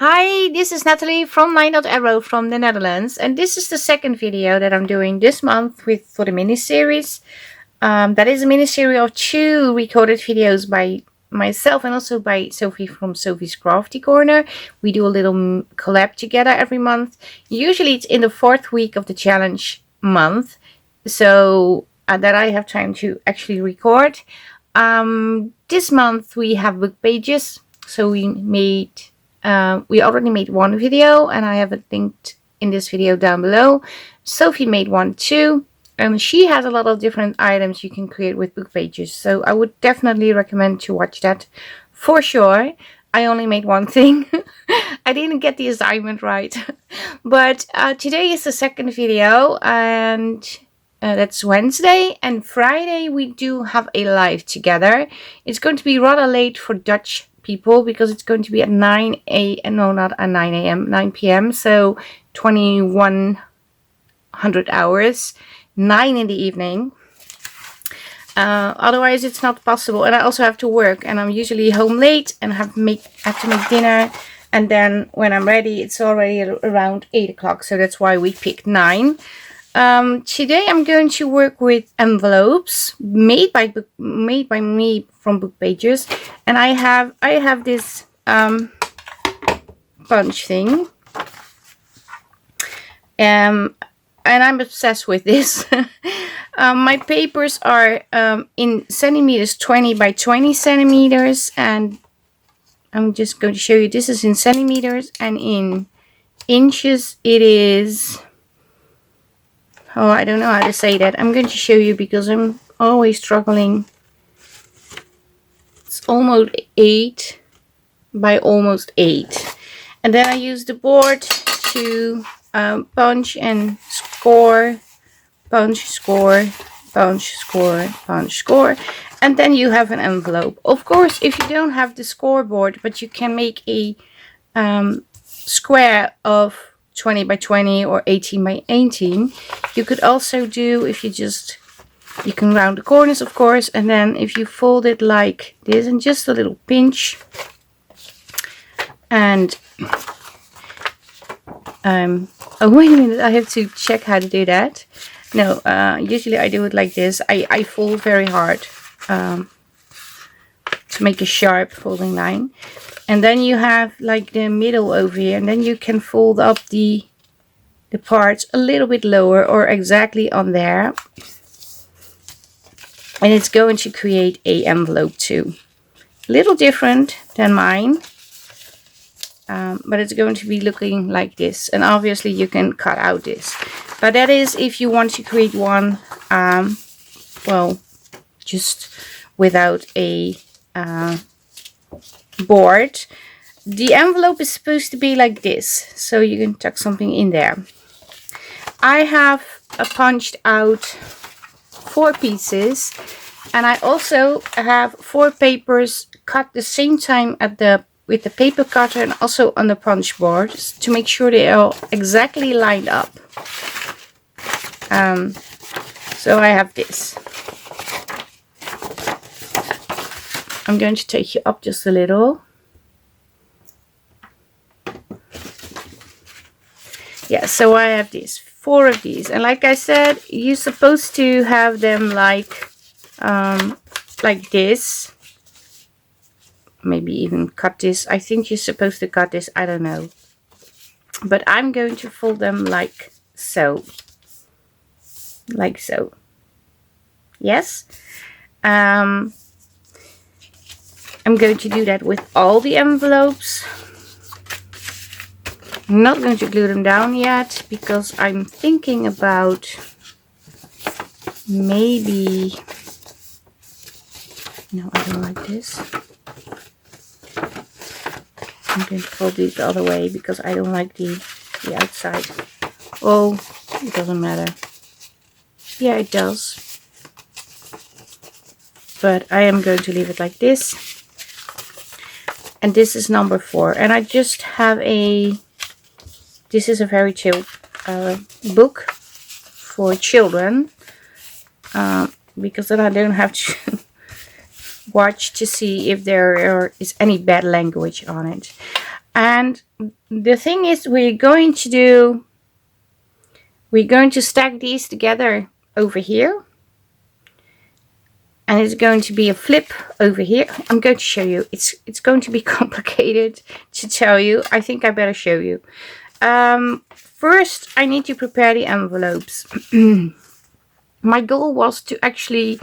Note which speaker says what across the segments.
Speaker 1: Hi, this is Natalie from Arrow from the Netherlands, and this is the second video that I'm doing this month for the mini-series. That is a mini-series of 2 recorded videos by myself and also by Sophie from Sophie's Crafty Corner. We do a little collab together every month. Usually it's in the 4th week of the challenge month, so that I have time to actually record. This month we have book pages, so we already made one video and I have it linked in this video down below. Sophie made one too, and she has a lot of different items you can create with book pages, so I would definitely recommend to watch that for sure. I only made one thing. I didn't get the assignment right. But today is the second video, and that's Wednesday, and Friday we do have a live together. It's going to be rather late for Dutch people because it's going to be at 9 a.m. No, not at 9 a.m. 9 p.m. So 2100 hours, 9 in the evening. Otherwise it's not possible, and I also have to work, and I'm usually home late and have to make dinner, and then when I'm ready it's already around 8 o'clock, so that's why we picked 9. Today I'm going to work with envelopes made by me from Book Pages, and I have this bunch thing, and I'm obsessed with this. My papers are in centimeters, 20 by 20 centimeters, and I'm just going to show you. This is in centimeters, and in inches it is, oh, I don't know how to say that. I'm going to show you because I'm always struggling. It's almost 8 by almost 8. And then I use the board to punch and score, punch, score, punch, score, punch, score. And then you have an envelope. Of course, if you don't have the scoreboard, but you can make a square of 20 by 20 or 18 by 18. You could also do, if you can round the corners, of course, and then if you fold it like this and just a little pinch, and oh, wait a minute, I have to check how to do that. No, usually I do it like this. I fold very hard to make a sharp folding line. And then you have like the middle over here, and then you can fold up the parts a little bit lower or exactly on there. And it's going to create a envelope too. A little different than mine, but it's going to be looking like this. And obviously you can cut out this. But that is if you want to create one, well, just without a board. The envelope is supposed to be like this, so you can tuck something in there. I have punched out 4 pieces, and I also have 4 papers cut the same time with the paper cutter and also on the punch board to make sure they are exactly lined up. So I have this. I'm going to take you up just a little. Yeah, so I have these 4 of these, and like I said, you're supposed to have them like this. Maybe even cut this. I think you're supposed to cut this. I don't know. But I'm going to fold them like so. Like so. Yes. I'm going to do that with all the envelopes. I'm not going to glue them down yet because I'm thinking about maybe, no, I don't like this. I'm going to fold these the other way because I don't like the outside. Oh, it doesn't matter. Yeah, it does. But I am going to leave it like this. And this is number 4. And I just have this is a very chill book for children. Because then I don't have to watch to see if there is any bad language on it. And the thing is, we're going to stack these together over here, and it's going to be a flip over here. I'm going to show you. It's going to be complicated to tell you. I think I better show you. First I need to prepare the envelopes. My goal was to actually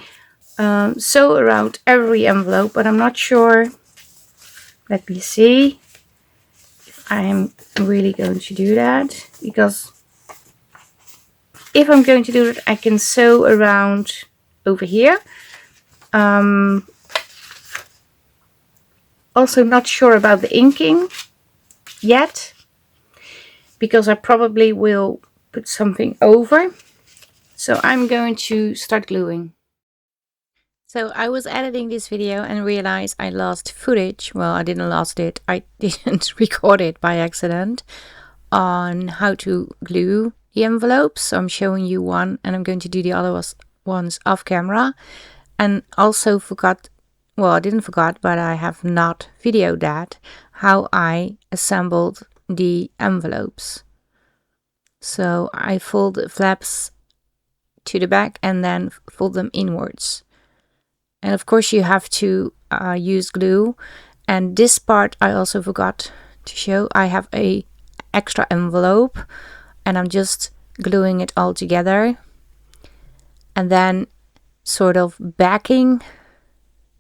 Speaker 1: sew around every envelope, but I'm not sure. Let me see if I'm really going to do that, because if I'm going to do it, I can sew around over here. Also not sure about the inking yet, because I probably will put something over. So I'm going to start gluing. So I was editing this video and realized I lost footage. Well, I didn't lost it. I didn't record it by accident on how to glue the envelopes. So I'm showing you one, and I'm going to do the other ones off camera. And also forgot, well, I didn't forget, but I have not videoed that, how I assembled the envelopes. So I fold the flaps to the back and then fold them inwards. And of course you have to use glue. And this part I also forgot to show. I have a extra envelope and I'm just gluing it all together. And then sort of backing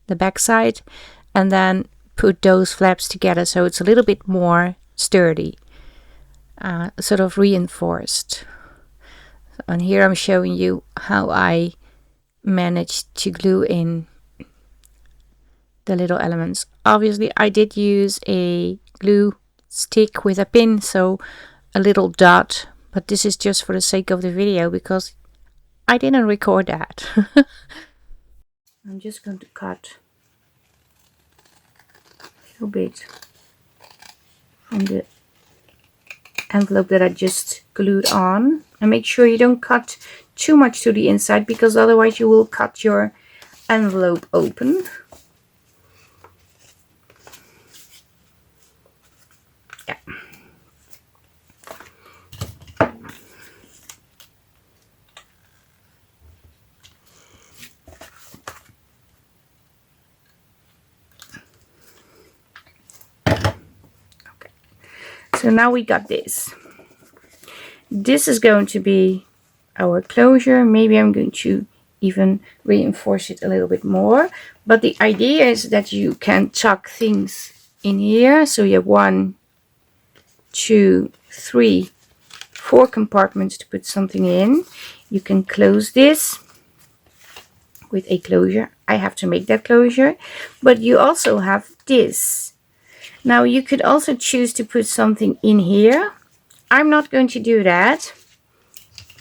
Speaker 1: the back side and then put those flaps together so it's a little bit more sturdy, sort of reinforced. And here I'm showing you how I managed to glue in the little elements. Obviously I did use a glue stick with a pin, so a little dot, but this is just for the sake of the video because I didn't record that. I'm just going to cut a little bit from the envelope that I just glued on, and make sure you don't cut too much to the inside, because otherwise you will cut your envelope open. Yeah. Okay. So now we got this. This is going to be our closure. Maybe I'm going to even reinforce it a little bit more. But the idea is that you can tuck things in here. So you have 1, 2, 3, 4 compartments to put something in. You can close this with a closure. I have to make that closure. But you also have this. Now you could also choose to put something in here. I'm not going to do that.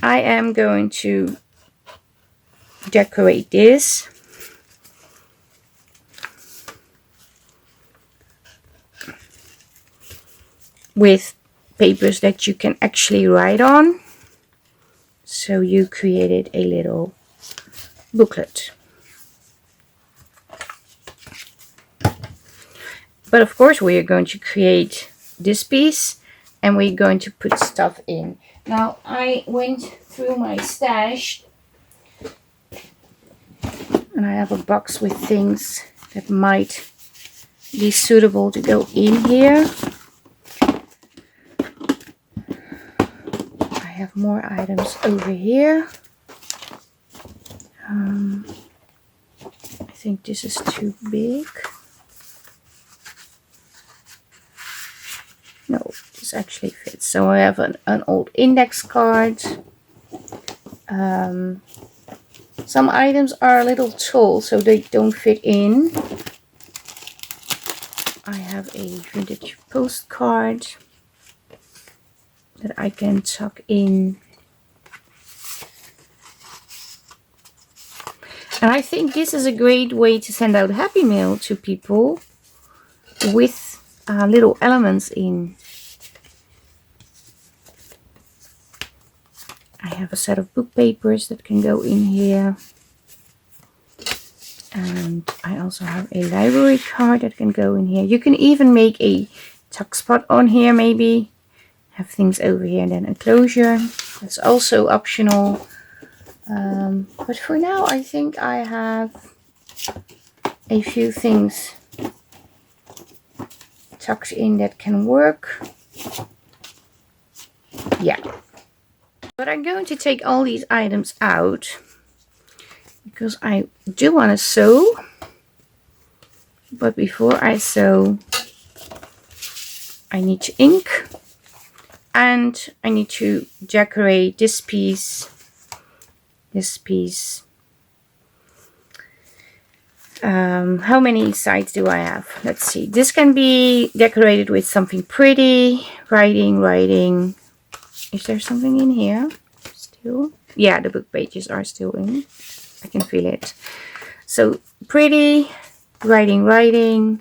Speaker 1: I am going to decorate this with papers that you can actually write on. So you created a little booklet. But of course we are going to create this piece and we're going to put stuff in. Now I went through my stash and I have a box with things that might be suitable to go in here. I have more items over here. I think this is too big. No, this actually fits. So I have an old index card. Some items are a little tall, so they don't fit in. I have a vintage postcard that I can tuck in. And I think this is a great way to send out Happy Mail to people with little elements in. I have a set of book papers that can go in here. And I also have a library card that can go in here. You can even make a tuck spot on here maybe. Have things over here and then a closure. That's also optional. But for now I think I have a few things tucked in that can work. Yeah. But I'm going to take all these items out because I do want to sew. But before I sew, I need to ink. And I need to decorate this piece. How many sides do I have? Let's see. This can be decorated with something pretty. Writing. Is there something in here still? Yeah, the book pages are still in. I can feel it. So pretty, writing. Writing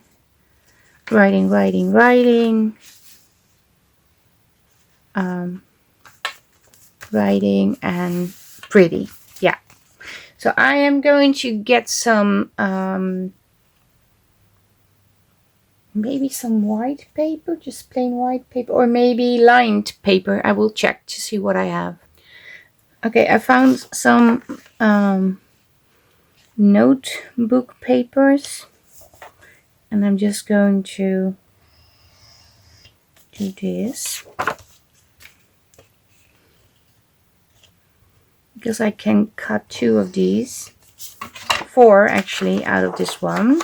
Speaker 1: and pretty. Yeah. So I am going to get some maybe some white paper, just plain white paper, or maybe lined paper. I will check to see what I have. Okay, I found some notebook papers, and I'm just going to do this because I can cut 2 of these, 4 actually out of this one.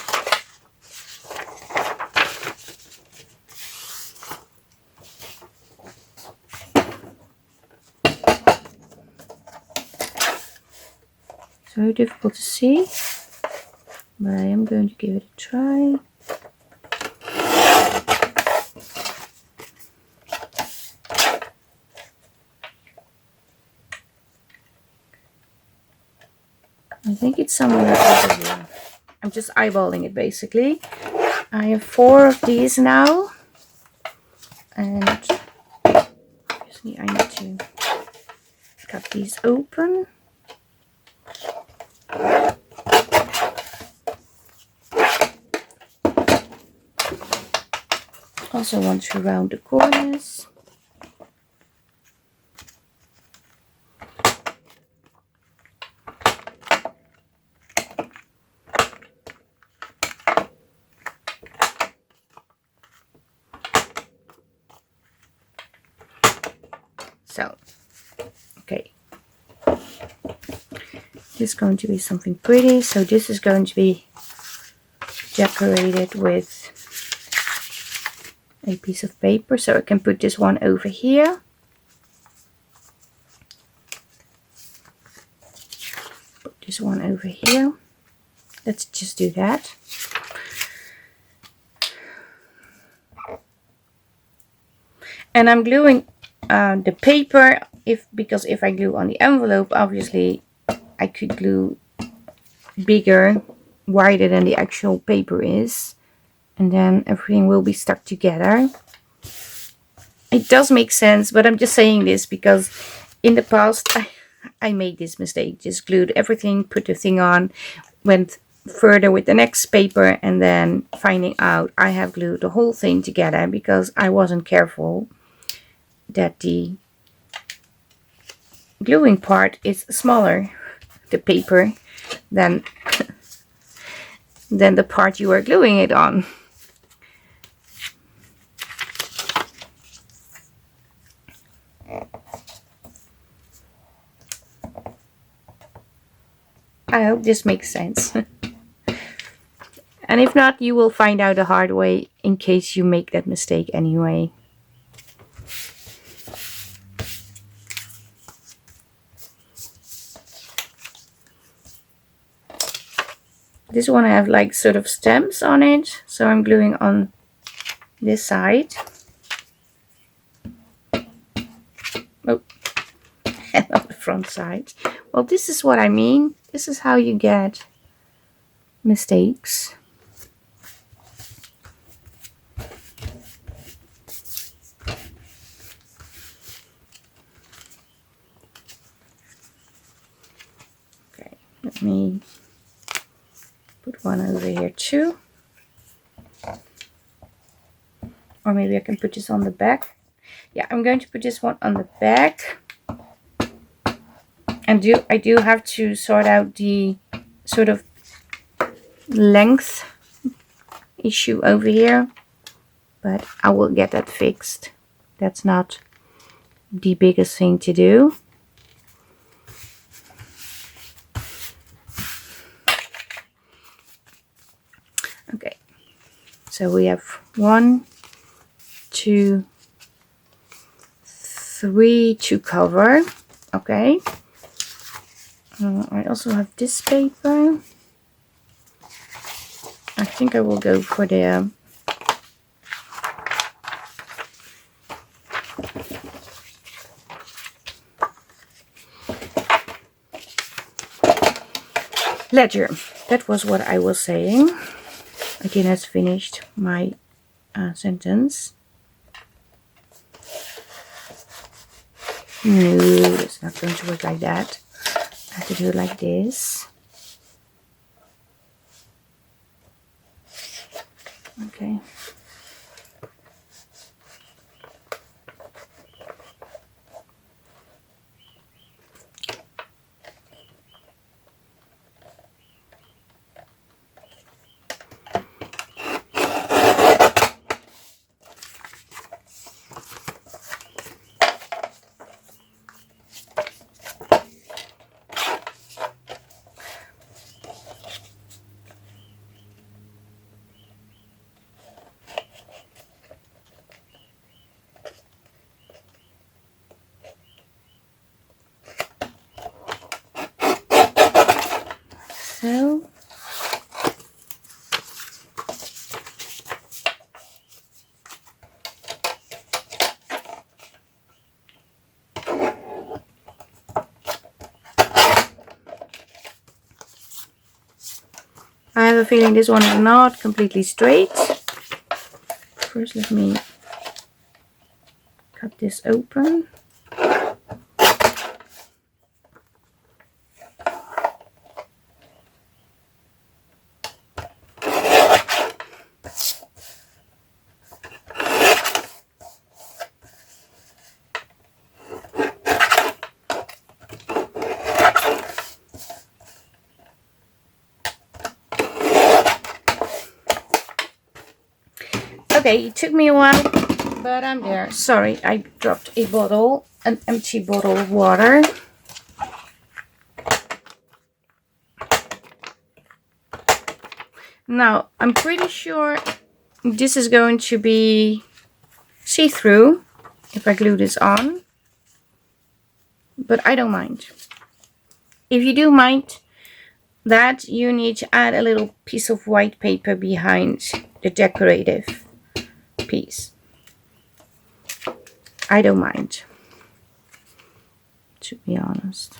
Speaker 1: So difficult to see, but I am going to give it a try. I think it's somewhere over here. I'm just eyeballing it basically. I have 4 of these now, and obviously I need to cut these open. Also want to round the corners. So, okay. This is going to be something pretty. So this is going to be decorated with a piece of paper. So I can put this one over here. Put this one over here. Let's just do that. And I'm gluing the paper because if I glue on the envelope, obviously I could glue bigger, wider than the actual paper is, and then everything will be stuck together. It does make sense, but I'm just saying this because in the past I made this mistake. Just glued everything, put the thing on, went further with the next paper, and then finding out I have glued the whole thing together because I wasn't careful that the gluing part is smaller, the paper, than the part you are gluing it on. I hope this makes sense. And if not, you will find out the hard way in case you make that mistake anyway. This one I have like sort of stamps on it, so I'm gluing on this side. Oh, and on the front side. Well, this is what I mean. This is how you get mistakes. Okay, let me put one over here too. Or maybe I can put this on the back. Yeah, I'm going to put this one on the back. And I do have to sort out the sort of length issue over here. But I will get that fixed. That's not the biggest thing to do. Okay, so we have 1, 2, 3 to cover. Okay. I also have this paper. I think I will go for the ledger. That was what I was saying. I didn't finished my sentence. No, it's not going to work like that. I have to do it like this. Okay. So I have a feeling this one is not completely straight. First, let me cut this open. Okay, it took me a while, but I'm there. Sorry, I dropped a bottle, an empty bottle of water. Now, I'm pretty sure this is going to be see-through if I glue this on, but I don't mind. If you do mind that, you need to add a little piece of white paper behind the decorative piece. I don't mind, to be honest.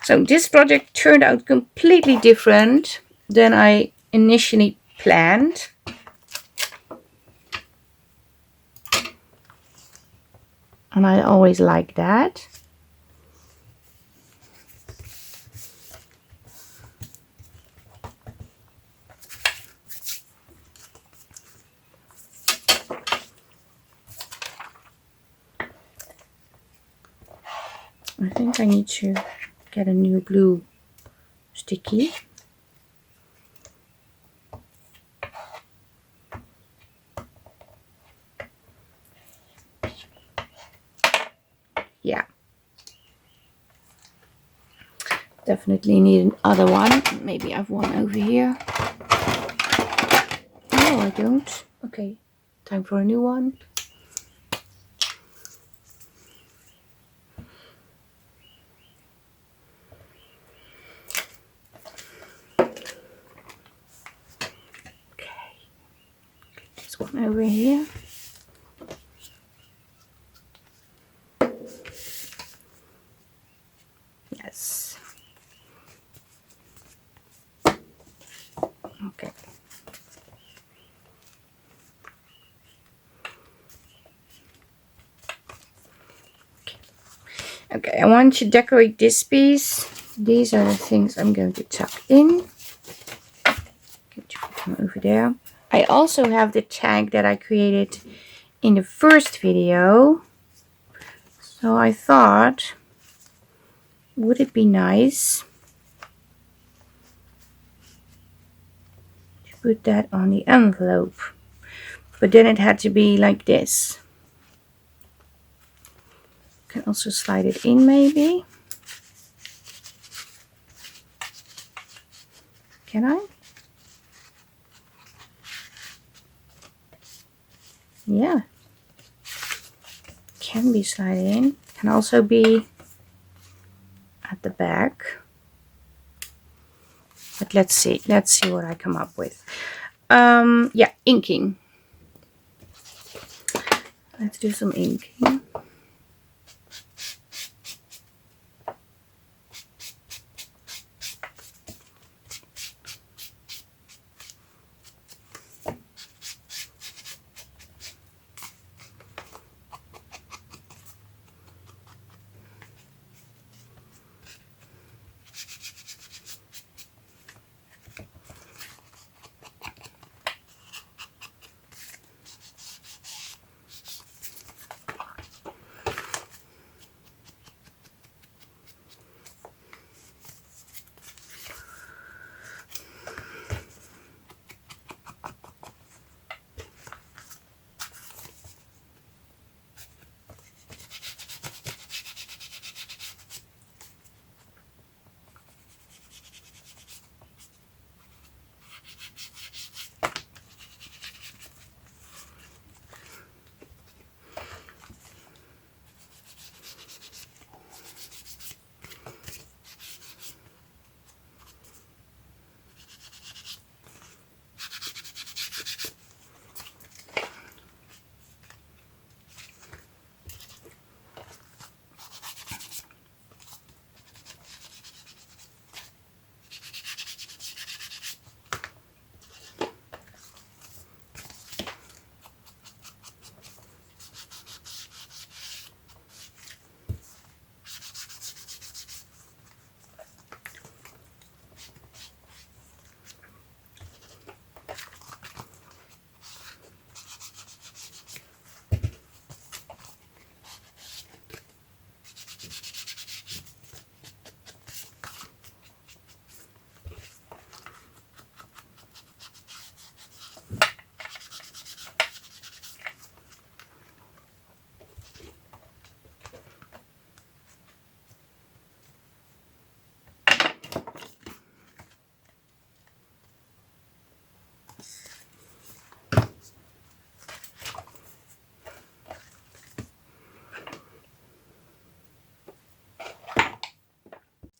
Speaker 1: So this project turned out completely different than I initially planned. And I always like that. I think I need to get a new blue sticky. Yeah. Definitely need another one. Maybe I have one over here. No, I don't. Okay, time for a new one. One over here. Yes. Okay. Okay, I want to decorate this piece. These are the things I'm going to tuck in. Get you from over there. I also have the tag that I created in the first video. So I thought, would it be nice to put that on the envelope? But then it had to be like this. Can also slide it in maybe. Can I? Yeah. Can be slided in. Can also be at the back. But let's see what I come up with. Yeah, inking. Let's do some inking.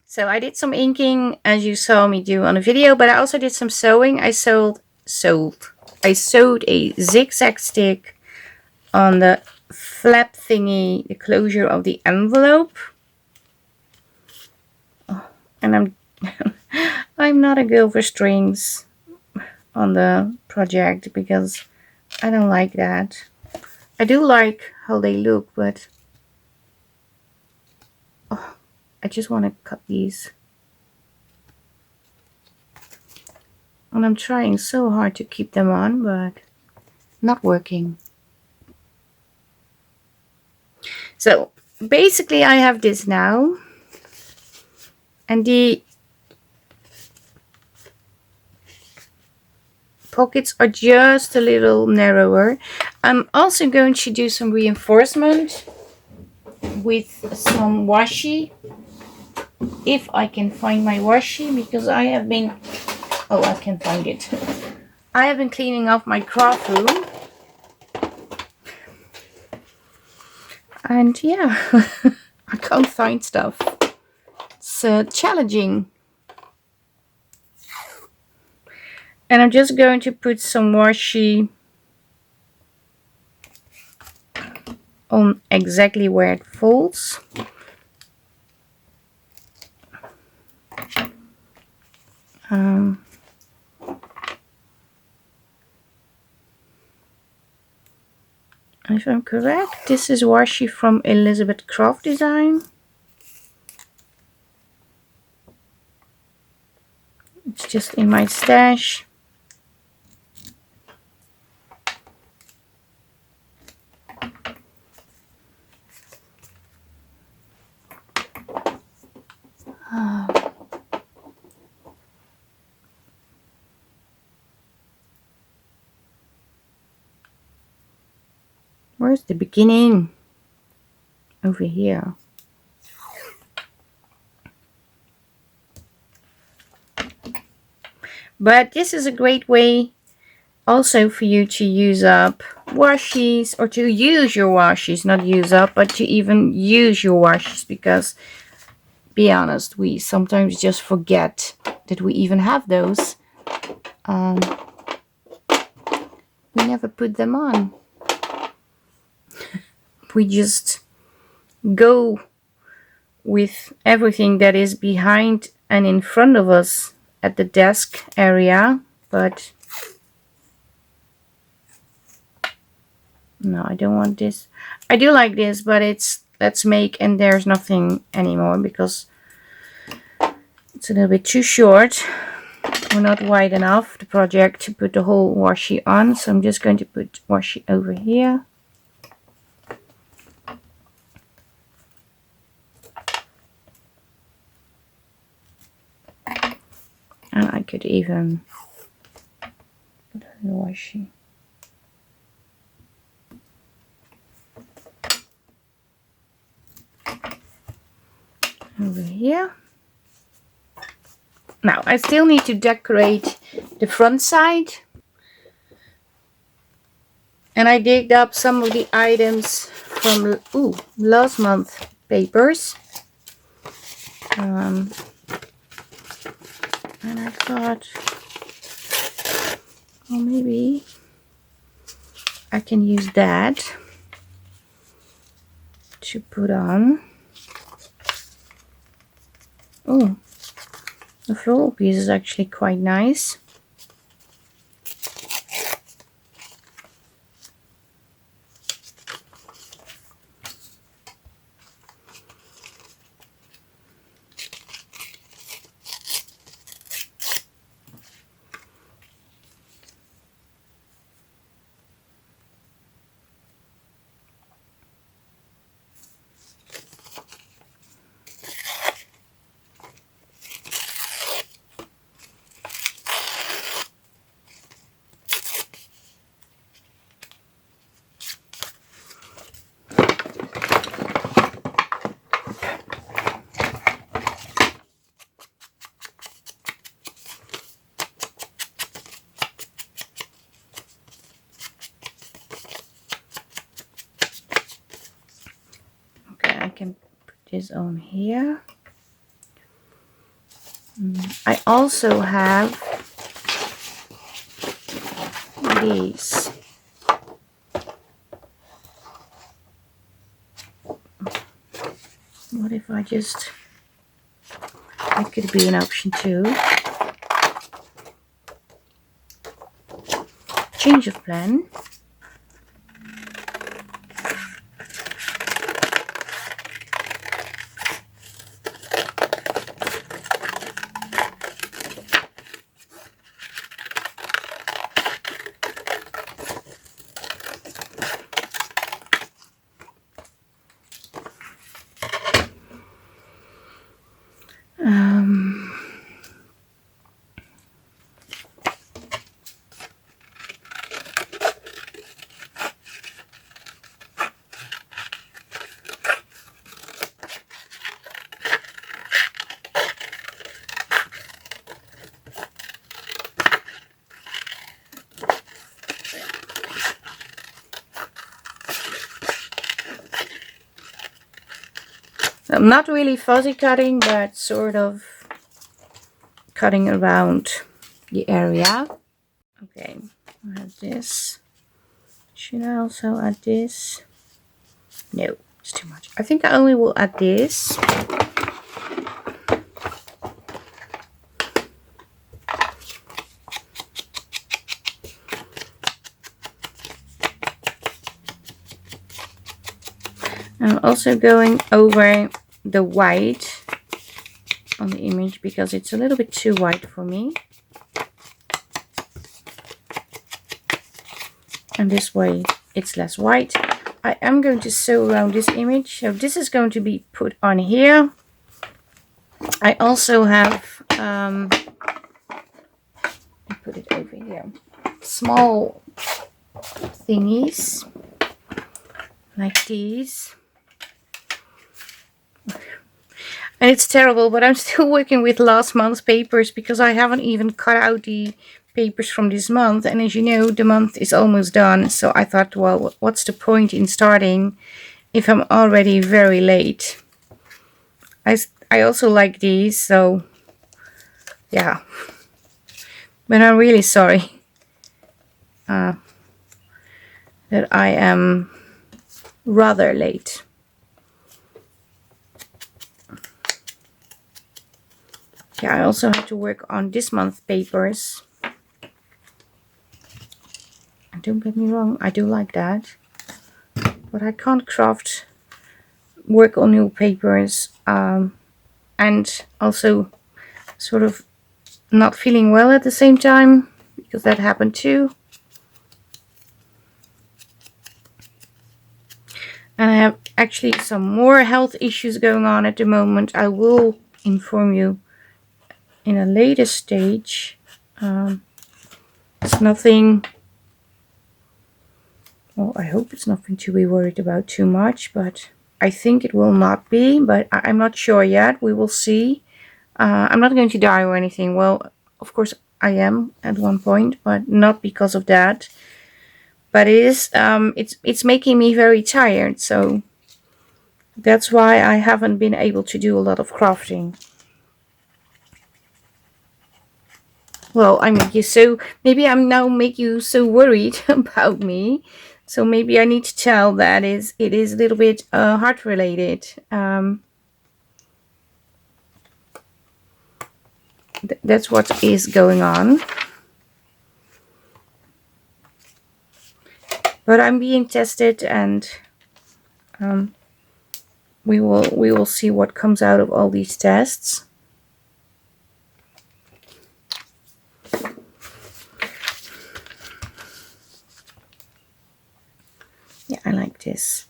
Speaker 1: So I did some inking as you saw me do on the video, but I also did some sewing. I sewed a zigzag stick on the flap thingy, the closure of the envelope. Oh, and I'm not a girl for strings on the project because I don't like that. I do like how they look, but oh, I just want to cut these. And I'm trying so hard to keep them on, but not working. So basically I have this now. And the pockets are just a little narrower. I'm also going to do some reinforcement with some washi. If I can find my washi, because I have been... Oh, I can find it. I have been cleaning off my craft room. And yeah, I can't find stuff. It's challenging. And I'm just going to put some washi on exactly where it falls. If I'm correct, this is washi from Elizabeth Craft Design. just in my stash. Where's the beginning? Over here. But this is a great way also for you to use up washes, or to use your washes, not use up, but to even use your washes, because be honest, we sometimes just forget that we even have those. We never put them on. We just go with everything that is behind and in front of us at the desk area, but no, I don't want this. I do like this, but it's let's make, and there's nothing anymore because it's a little bit too short. We're not wide enough, the project, to put the whole washi on, so I'm just going to put washi over here. And I could even put the washi over here. Now I still need to decorate the front side, and I digged up some of the items from last month papers, and I thought, well, maybe I can use that to put on. Oh, the floral piece is actually quite nice. I can put this on here. I also have these. What if I just, that could be an option too. Change of plan. I'm not really fuzzy cutting, but sort of cutting around the area. Okay, I have this. Should I also add this? No, it's too much. I think I only will add this. I'm also going over the white on the image because it's a little bit too white for me. and this way it's less white. I am going to sew around this image, so this is going to be put on here. I also have put it over here, small thingies like these. And it's terrible, but I'm still working with last month's papers because I haven't even cut out the papers from this month. And as you know, the month is almost done. So I thought, well, what's the point in starting if I'm already very late? I also like these, so yeah. But I'm really sorry that I am rather late. Yeah, I also have to work on this month's papers. And don't get me wrong, I do like that. But I can't work on new papers, and also sort of not feeling well at the same time, because that happened too. And I have actually some more health issues going on at the moment. I will inform you in a later stage. It's nothing, well, I hope it's nothing to be worried about too much, but I think it will not be, but I'm not sure yet. We will see. I'm not going to die or anything. Well, of course I am at one point, but not because of that. But it is, it's making me very tired, so that's why I haven't been able to do a lot of crafting. Well, I make you so, maybe I'm now make you so worried about me. So maybe I need to tell that it is a little bit heart related. That's what is going on. But I'm being tested, and we will see what comes out of all these tests. Yeah, I like this.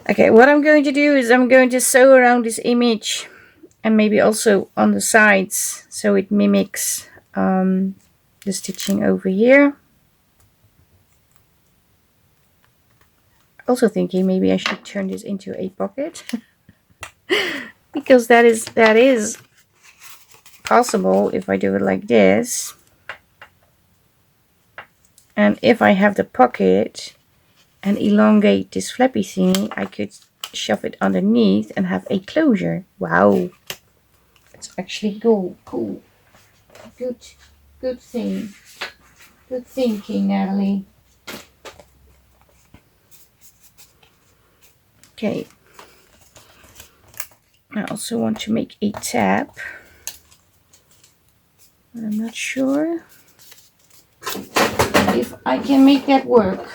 Speaker 1: Okay, what I'm going to do is I'm going to sew around this image, and maybe also on the sides, so it mimics the stitching over here. Also thinking maybe I should turn this into a pocket because that is possible if I do it like this. And if I have the pocket and elongate this flappy thingy, I could shove it underneath and have a closure. Wow, it's actually cool. Good thing. Good thinking, Natalie. Okay. I also want to make a tab, but I'm not sure if I can make that work.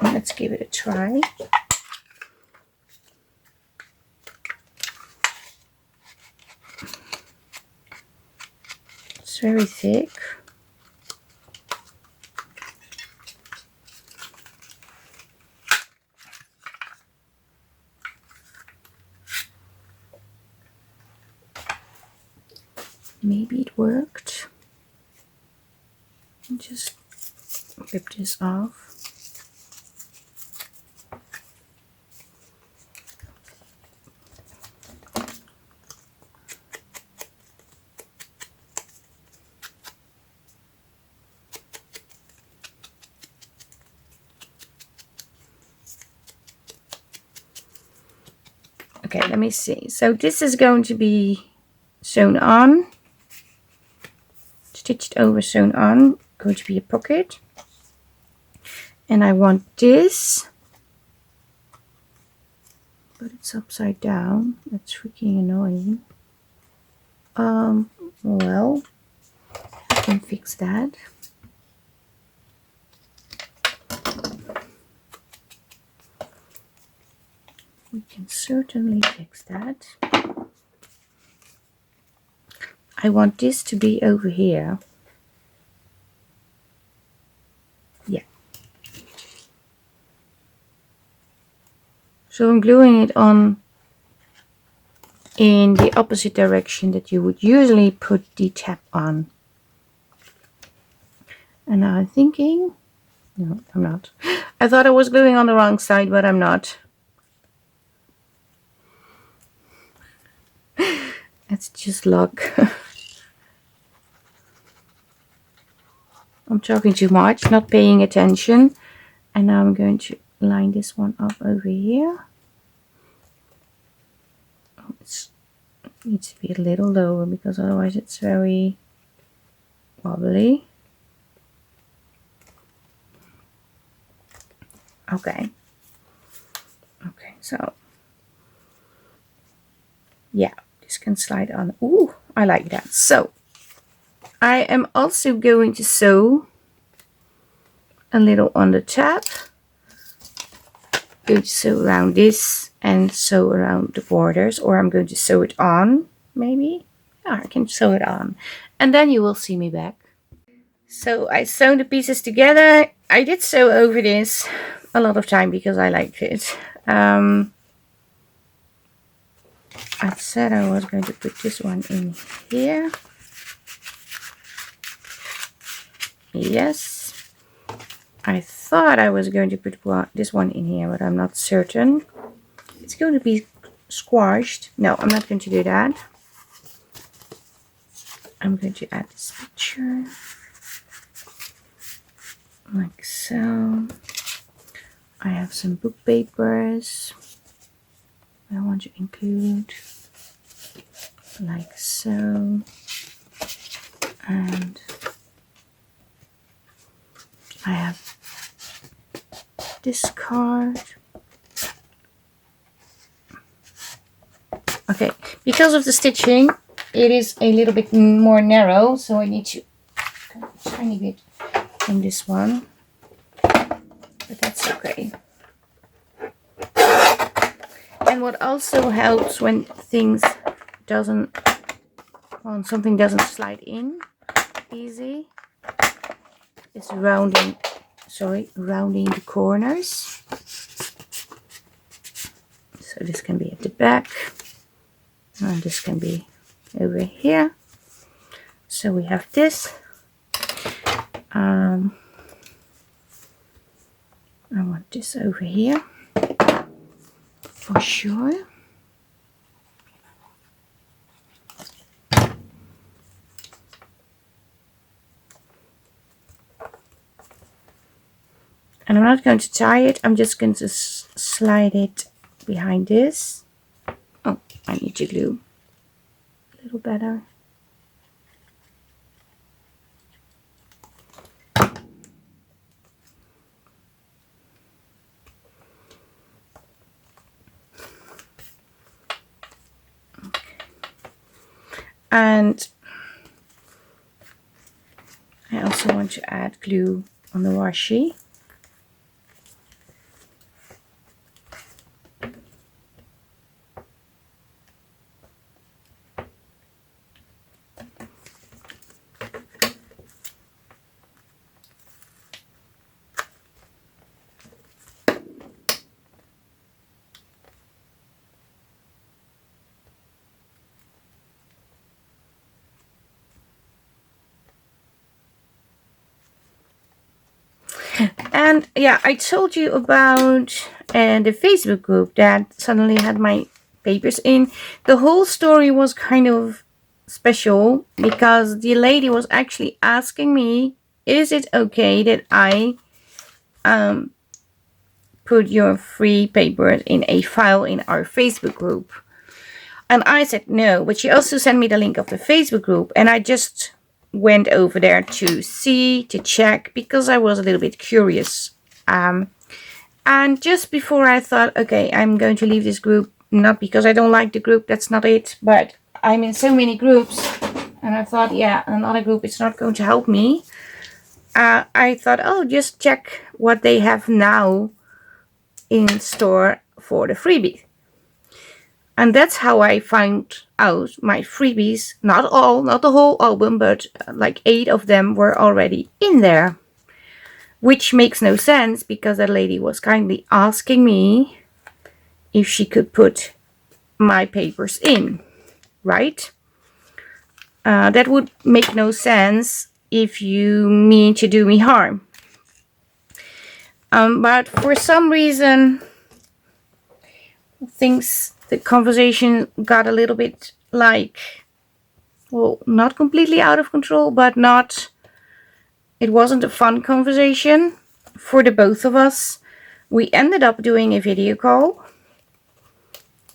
Speaker 1: Let's give it a try. It's very thick. Maybe it worked. Just rip this off. Okay, let me see. So this is going to be sewn on, stitched over, sewn on, going to be a pocket. And I want this but it's upside down. That's freaking annoying. Well, I can fix that. We can certainly fix that. I want this to be over here. Yeah. So I'm gluing it on in the opposite direction that you would usually put the tab on. And now I'm thinking, no, I'm not. I thought I was gluing on the wrong side, but I'm not. It's just luck. I'm talking too much, not paying attention. And now I'm going to line this one up over here. Oh, it needs to be a little lower because otherwise it's very wobbly. Okay. Okay, so yeah, this can slide on. Ooh, I like that. So I am also going to sew a little on the tab. Going to sew around this and sew around the borders, or I'm going to sew it on, maybe. Yeah, I can sew it on, and then you will see me back. So I sewn the pieces together. I did sew over this a lot of time because I liked it. I said I was going to put this one in here. Yes. I thought I was going to put this one in here, but I'm not certain. It's going to be squashed. No, I'm not going to do that. I'm going to add this picture. Like so. I have some book papers I want to include. Like so. And I have this card. Okay, because of the stitching, it is a little bit more narrow, so I need to cut a tiny bit from this one, but that's okay. And what also helps when something doesn't slide in easy is rounding the corners. So this can be at the back, and this can be over here. So we have this. I want this over here for sure. And I'm not going to tie it, I'm just going to slide it behind this. Oh, I need to glue a little better. Okay. And I also want to add glue on the washi. And yeah, I told you about the Facebook group that suddenly had my papers in. The whole story was kind of special because the lady was actually asking me, is it okay that I put your free papers in a file in our Facebook group? And I said no, but she also sent me the link of the Facebook group, and I just went over there to check, because I was a little bit curious. And just before I thought, okay, I'm going to leave this group, not because I don't like the group, that's not it, but I'm in so many groups, and I thought, yeah, another group is not going to help me. I thought, oh, just check what they have now in store for the freebie. And that's how I found out my freebies, not all, not the whole album, but like 8 of them were already in there. Which makes no sense, because that lady was kindly asking me if she could put my papers in, right? That would make no sense if you mean to do me harm. But for some reason, the conversation got a little bit like, well, not completely out of control, but it wasn't a fun conversation for the both of us. We ended up doing a video call,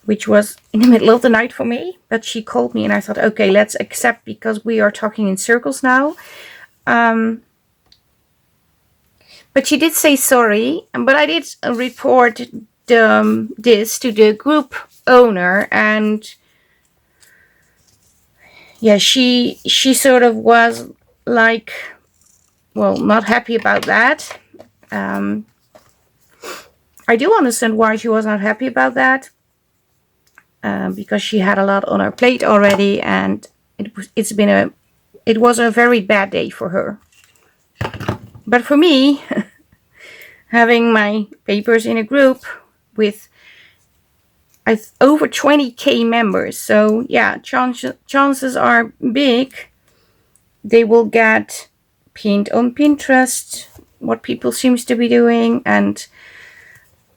Speaker 1: which was in the middle of the night for me, but she called me and I thought, okay, let's accept, because we are talking in circles now. But she did say sorry, but I did report this to the group owner, and yeah, she sort of was like, well, not happy about that. I do understand why she was not happy about that, because she had a lot on her plate already, and it was a very bad day for her. But for me, having my papers in a group with over 20k members, so yeah, chances are big they will get pinned on Pinterest, what people seems to be doing, and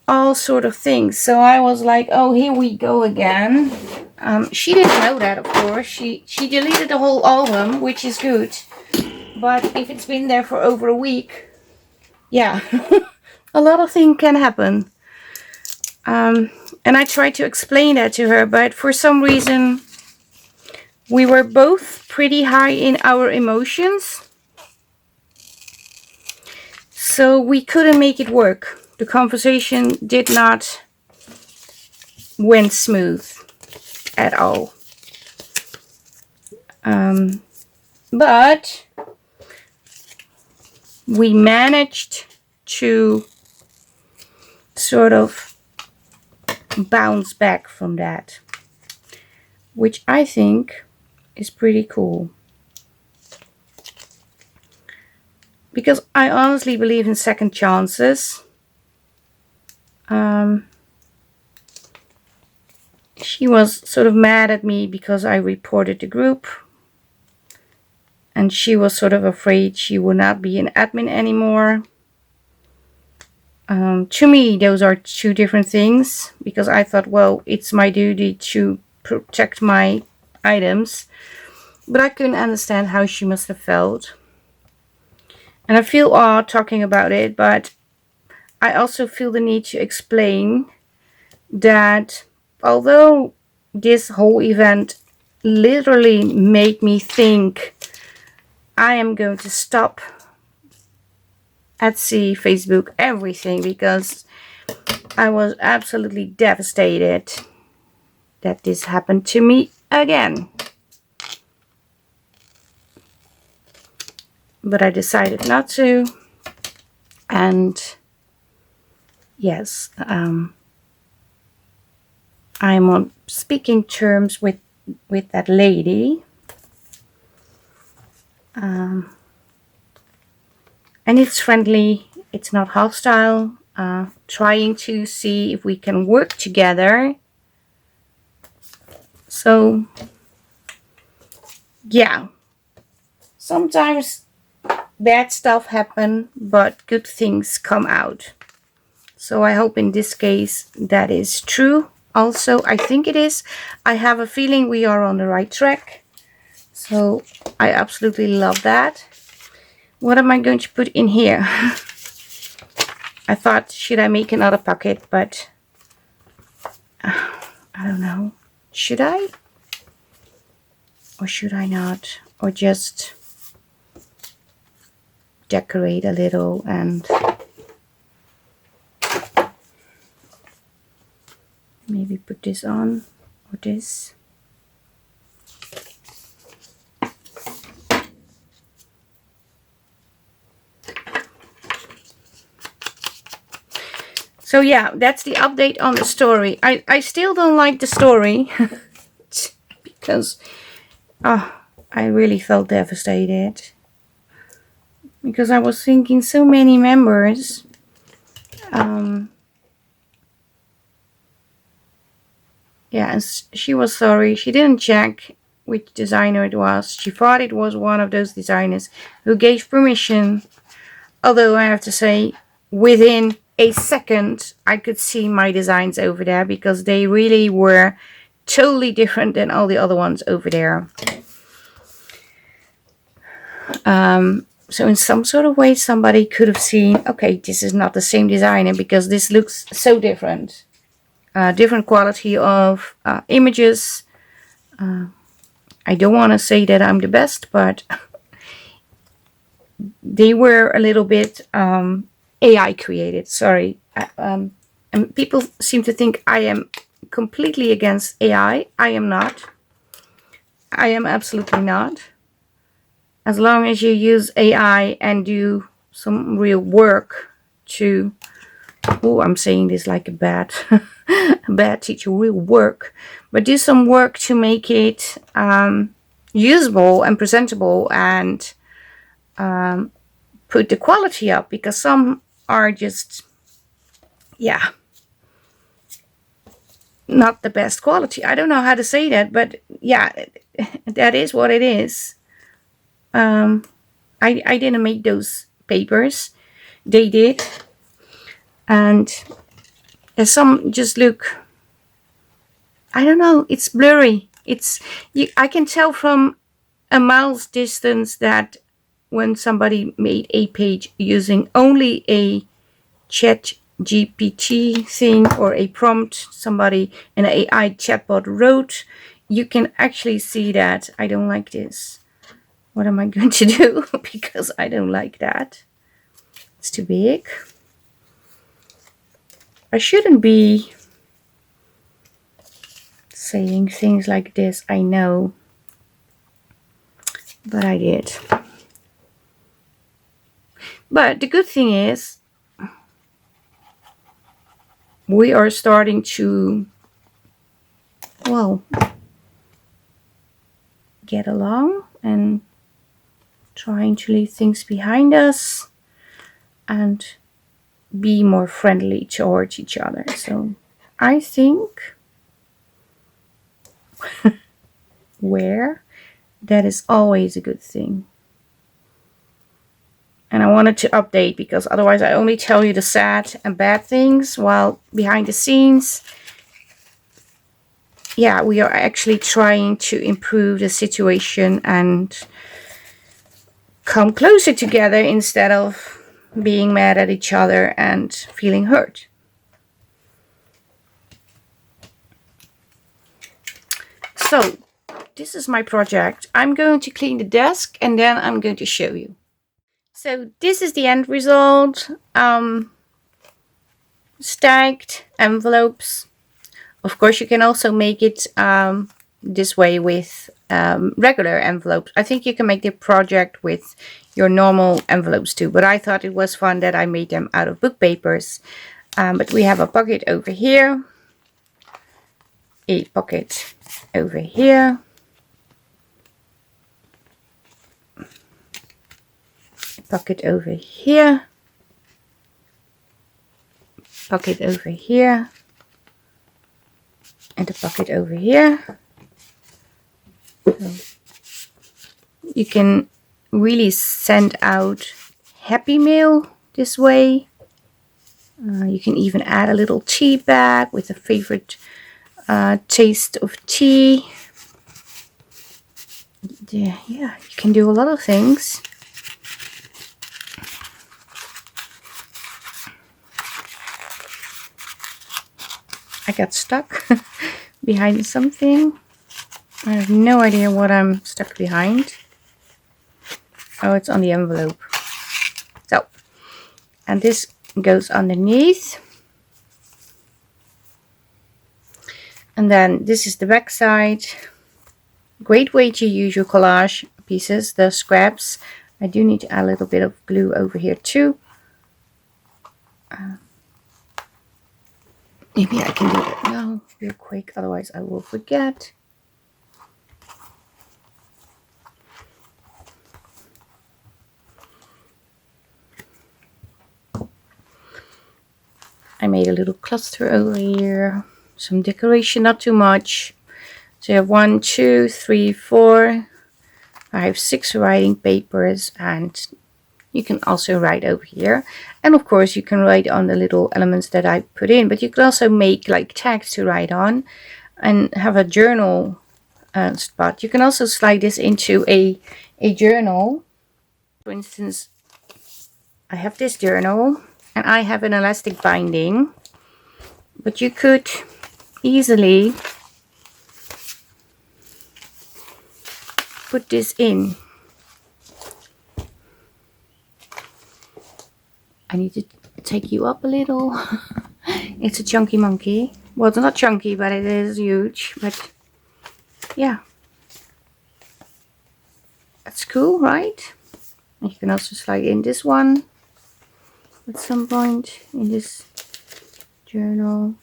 Speaker 1: all sort of things. So I was like, oh, here we go again. She didn't know that, of course. She deleted the whole album, which is good. But if it's been there for over a week, yeah, a lot of things can happen. And I tried to explain that to her, but for some reason, we were both pretty high in our emotions. So we couldn't make it work. The conversation did not went smooth at all. But we managed to sort of bounce back from that, which I think is pretty cool. Because I honestly believe in second chances. She was sort of mad at me because I reported the group. And she was sort of afraid she would not be an admin anymore. To me, those are two different things. Because I thought, well, it's my duty to protect my items. But I couldn't understand how she must have felt. And I feel odd talking about it, but I also feel the need to explain that although this whole event literally made me think I am going to stop Etsy, Facebook, everything, because I was absolutely devastated that this happened to me again. But I decided not to, and yes, I'm on speaking terms with that lady, and it's friendly, it's not hostile, trying to see if we can work together. So yeah, sometimes bad stuff happen, but good things come out. So I hope in this case that is true. Also, I think it is. I have a feeling we are on the right track. So I absolutely love that. What am I going to put in here? I thought, should I make another pocket? But I don't know. Should I? Or should I not? Or just decorate a little and Maybe put this on or this. So yeah, that's the update on the story. I still don't like the story because I really felt devastated. Because I was thinking so many members. Yeah, and she was sorry. She didn't check which designer it was. She thought it was one of those designers who gave permission. Although I have to say, within a second, I could see my designs over there because they really were totally different than all the other ones over there. So in some sort of way, somebody could have seen, okay, this is not the same designer because this looks so different. Different quality of images. I don't want to say that I'm the best, but they were a little bit AI created. Sorry. And people seem to think I am completely against AI. I am not. I am absolutely not. As long as you use AI and do some real work to... Oh, I'm saying this like a bad, a bad teacher. Real work. But do some work to make it usable and presentable and put the quality up. Because some are just, yeah, not the best quality. I don't know how to say that, but yeah, that is what it is. I didn't make those papers. They did. And some just look, I don't know, it's blurry. I can tell from a mile's distance that when somebody made a page using only a chat GPT thing or a prompt somebody an AI chatbot wrote, you can actually see that. I don't like this. What am I going to do? Because I don't like that. It's too big. I shouldn't be saying things like this, I know. But I did. But the good thing is, we are starting to, well, get along and trying to leave things behind us and be more friendly towards each other. So I think that is always a good thing. And I wanted to update because otherwise I only tell you the sad and bad things, while behind the scenes, yeah, we are actually trying to improve the situation and come closer together instead of being mad at each other and feeling hurt. So this is my project. I'm going to clean the desk and then I'm going to show you. So this is the end result. Stacked envelopes. Of course, you can also make it this way with regular envelopes. I think you can make the project with your normal envelopes too, but I thought it was fun that I made them out of book papers. But we have a pocket over here, a pocket over here, a pocket over here, pocket over here, and a pocket over here. So you can really send out happy mail this way. You can even add a little tea bag with a favorite taste of tea. Yeah, you can do a lot of things. I got stuck behind something. I have no idea what I'm stuck behind. Oh, it's on the envelope. So, and this goes underneath. And then this is the back side. Great way to use your collage pieces, the scraps. I do need to add a little bit of glue over here too. Maybe I can do that now real quick, otherwise I will forget. I made a little cluster over here, some decoration, not too much. So you have 1, 2, 3, 4, 5, 6 writing papers, and you can also write over here. And of course you can write on the little elements that I put in, but you can also make like tags to write on and have a journal spot. You can also slide this into a journal. For instance, I have this journal and I have an elastic binding, but you could easily put this in. I need to take you up a little. It's a chunky monkey. Well, it's not chunky, but it is huge. But yeah, that's cool, right? You can also slide in this one at some point in this journal.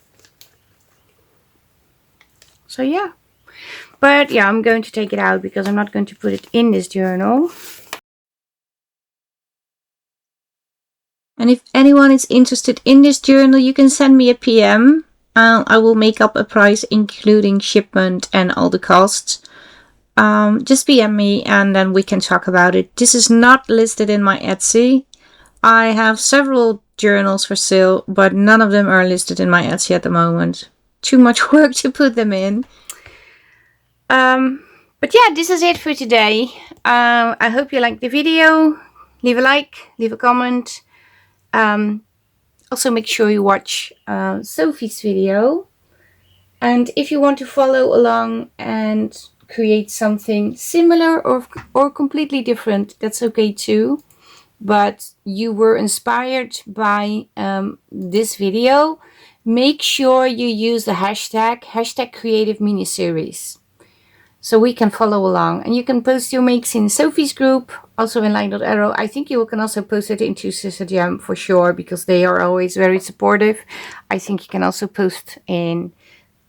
Speaker 1: So yeah, but yeah, I'm going to take it out because I'm not going to put it in this journal. And if anyone is interested in this journal, you can send me a PM. I will make up a price including shipment and all the costs. Just PM me and then we can talk about it. This is not listed in my Etsy. I have several journals for sale, but none of them are listed in my Etsy at the moment. Too much work to put them in. But yeah, this is it for today. I hope you liked the video. Leave a like, leave a comment. Also make sure you watch Sophie's video. And if you want to follow along and create something similar or completely different, that's okay too. But you were inspired by this video, make sure you use the hashtag creative miniseries, so we can follow along. And you can post your makes in Sophie's group, also in Line.arrow. I think you can also post it into Sister Jam for sure, because they are always very supportive. I think you can also post in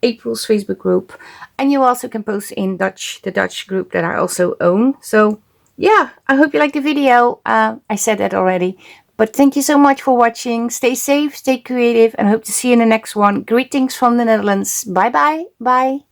Speaker 1: April's Facebook group, and you also can post in the Dutch group that I also own. So yeah, I hope you liked the video. I said that already, but thank you so much for watching. Stay safe, stay creative, and hope to see you in the next one. Greetings from the Netherlands. Bye bye. Bye.